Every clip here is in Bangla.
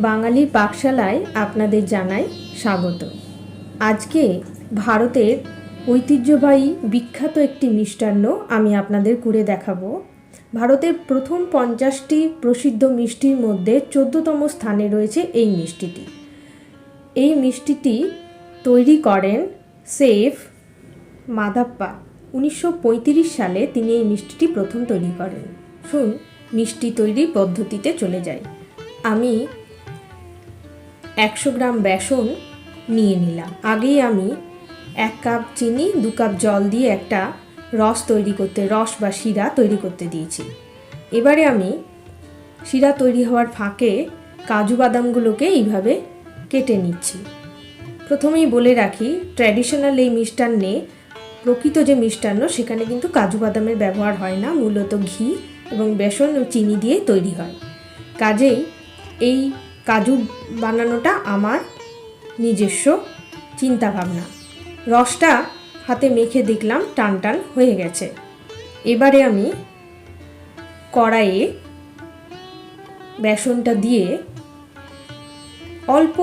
বাঙালির পাকশালায় আপনাদের জানাই স্বাগত। আজকে ভারতের ঐতিহ্যবাহী বিখ্যাত একটি মিষ্টান্ন আমি আপনাদের করে দেখাবো। ভারতের প্রথম 50টি প্রসিদ্ধ মিষ্টির মধ্যে 14তম স্থানে রয়েছে এই মিষ্টিটি। এই মিষ্টিটি তৈরি করেন শেফ মাদাপ্পা। 1935 সালে তিনি এই মিষ্টিটি প্রথম তৈরি করেন। শুন, মিষ্টি তৈরির পদ্ধতিতে চলে যাই। আমি 100 গ্রাম বেসন নিয়ে নিলাম। আগেই আমি 1 কাপ চিনি 2 কাপ জল দিয়ে একটা রস বা শিরা তৈরি করতে দিয়েছি। এবারে আমি শিরা তৈরি হওয়ার ফাঁকে কাজু বাদামগুলোকে এইভাবে কেটে নিচ্ছি। প্রথমেই বলে রাখি, ট্র্যাডিশনাল এই মিষ্টান্নে, প্রকৃত যে মিষ্টান্ন, সেখানে কিন্তু কাজু বাদামের ব্যবহার হয় না, মূলত ঘি এবং বেসন ও চিনি দিয়ে তৈরি হয়। কাজেই এই কাজু বানানোটা আমার নিজস্ব চিন্তাভাবনা। রসটা হাতে মেখে দেখলাম টান টান হয়ে গেছে। এবারে আমি কড়াইয়ে বেসনটা দিয়ে অল্প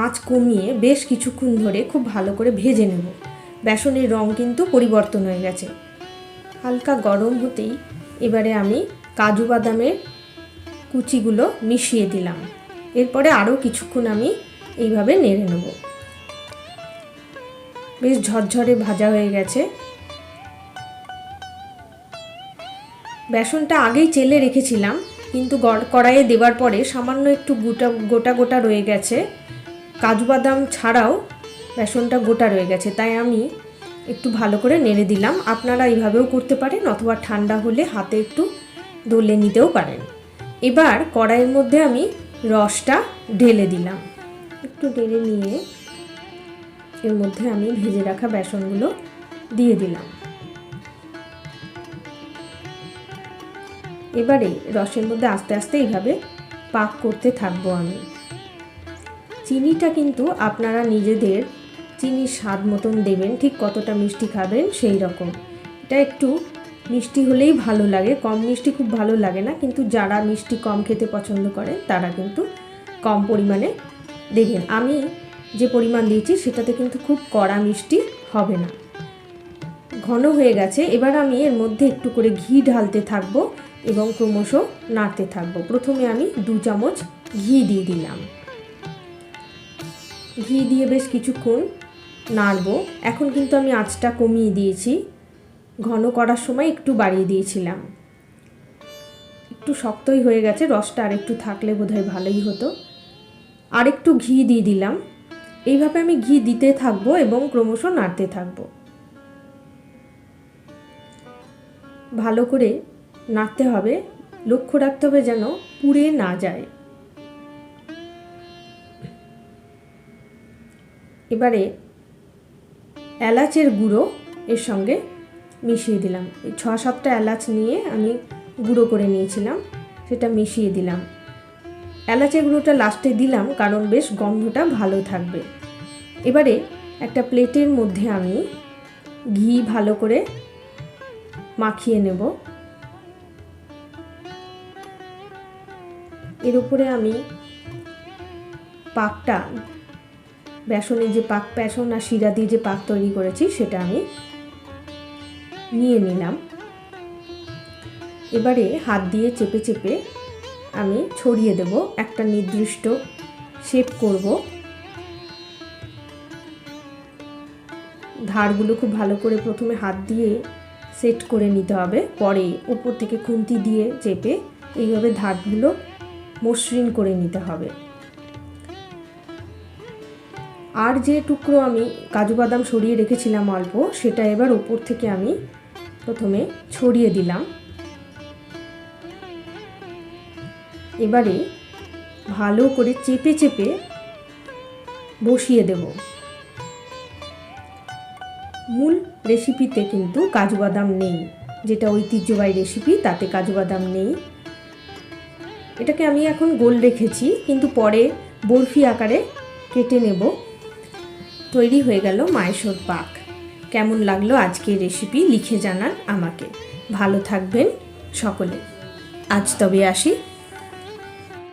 আঁচ কমিয়ে বেশ কিছুক্ষণ ধরে খুব ভালো করে ভেজে নেব। বেসনের রং কিন্তু পরিবর্তন হয়ে গেছে। হালকা গরম হতেই এবারে আমি কাজু বাদামের কুচিগুলো মিশিয়ে দিলাম। এরপরে আরও কিছুক্ষণ আমি এইভাবে নেড়ে নেব। বেশ ঝরঝরে ভাজা হয়ে গেছে। বেসনটা আগেই চেলে রেখেছিলাম, কিন্তু কড়াইয়ে দেওয়ার পরে সামান্য একটু গোটা গোটা রয়ে গেছে। কাজু বাদাম ছাড়াও বেসনটা গোটা রয়ে গেছে, তাই আমি একটু ভালো করে নেড়ে দিলাম। আপনারা এইভাবেও করতে পারেন, অথবা ঠান্ডা হলে হাতে একটু ডলে নিতেও পারেন। এবার কড়াইয়ের মধ্যে আমি রসটা ঢেলে দিলাম। একটু ঢেলে নিয়ে এর মধ্যে আমি ভেজে রাখা বেসনগুলো দিয়ে দিলাম। এবারে রসের মধ্যে আস্তে আস্তে এইভাবে পাক করতে থাকবো আমি। চিনিটা কিন্তু আপনারা নিজেদের চিনির স্বাদ মতন দেবেন, ঠিক কতটা মিষ্টি খাবেন সেই রকম। এটা একটু মিষ্টি হলেই ভালো লাগে, কম মিষ্টি খুব ভালো লাগে না, কিন্তু যারা মিষ্টি কম খেতে পছন্দ করেন তারা কিন্তু কম পরিমাণে দেবেন। আমি যে পরিমাণ দিয়েছি সেটাতে কিন্তু খুব কড়া মিষ্টি হবে না। ঘন হয়ে গেছে। এবার আমি এর মধ্যে একটু করে ঘি ঢালতে থাকবো এবং ক্রমশ নাড়তে থাকবো। প্রথমে আমি 2 চামচ ঘি দিয়ে দিলাম। ঘি দিয়ে বেশ কিছুক্ষণ নাড়বো। এখন কিন্তু আমি আঁচটা কমিয়ে দিয়েছি, ঘন করার সময় একটু বাড়িয়ে দিয়েছিলাম। একটু শক্তই হয়ে গেছে, রসটা আর একটু থাকলে বোধহয় ভালোই হতো। আর একটু ঘি দিয়ে দিলাম। এইভাবে আমি ঘি দিতে থাকবো এবং ক্রমশ নাড়তে থাকবো। ভালো করে নাড়তে হবে, লক্ষ্য রাখতে হবে যেন পুড়ে না যায়। এবারে এলাচের গুঁড়ো এর সঙ্গে মিশিয়ে দিলাম। এই 6-7টা এলাচ নিয়ে আমি গুঁড়ো করে নিয়েছিলাম, সেটা মিশিয়ে দিলাম। এলাচের গুঁড়োটা লাস্টে দিলাম কারণ বেশ গন্ধটা ভালো থাকবে। এবারে একটা প্লেটের মধ্যে আমি ঘি ভালো করে মাখিয়ে নেব। এর উপরে আমি পাকটা, বেসনের যে পাক, বেসন আর শিরা দিয়ে যে পাক তৈরি করেছি সেটা আমি নিয়ে নিলাম। এবারে হাত দিয়ে চেপে চেপে আমি ছড়িয়ে দেব। একটা নির্দিষ্ট শেপ করব। ধারগুলো খুব ভালো করে প্রথমে হাত দিয়ে সেট করে নিতে হবে, পরে উপর থেকে খুন্তি দিয়ে চেপে এইভাবে ধারগুলো মসৃণ করে নিতে হবে। আর যে টুকরো আমি কাজু বাদাম সরিয়ে রেখেছিলাম অল্প, সেটা এবার উপর থেকে আমি প্রথমে ছড়িয়ে দিলাম। এবারে ভালো করে চেপে চেপে বসিয়ে দেব। মূল রেসিপিতে কিন্তু কাজু বাদাম নেই, যেটা ঐতিহ্যবাহী রেসিপি তাতে কাজু বাদাম নেই। এটাকে আমি এখন গোল রেখেছি, কিন্তু পরে বরফি আকারে কেটে নেব। তৈরি হয়ে গেল মায়েশ্বর পাক। কেমন লাগলো আজকের রেসিপি লিখে জানান আমাকে। ভালো থাকবেন সকলে। আজ তবে আসি।